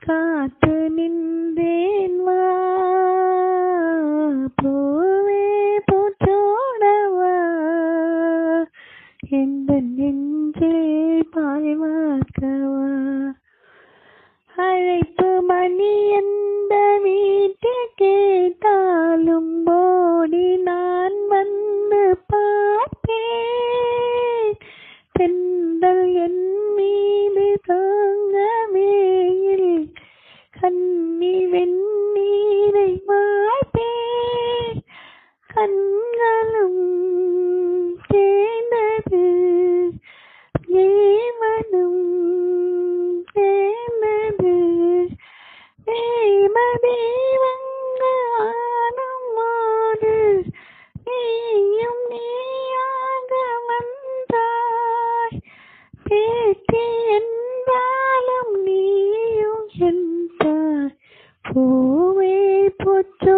காத்து நின்றேன் வா பூவே பூச்சோடவா எந்த நெஞ்சில் பாய்வார்க்கவா அழைப்பு மணி எந்த வீட்டில் கேட்டாலும் ஓடி நான் வந்து பார்ப்பேன் தென்றல் என் மீது தாங்கவேயில் கண்ணி வெந்நீரை வாய்ப்பேன் கண்களும் சேர்ந்தது ஏமனும் சேர்ந்தது தேவதேவங்கள் ஆனமாறு நீயும் நீயாக வந்தாய் பேட்டி என்றாலும் நீயும் என்றாய் பூவே பூச்சோ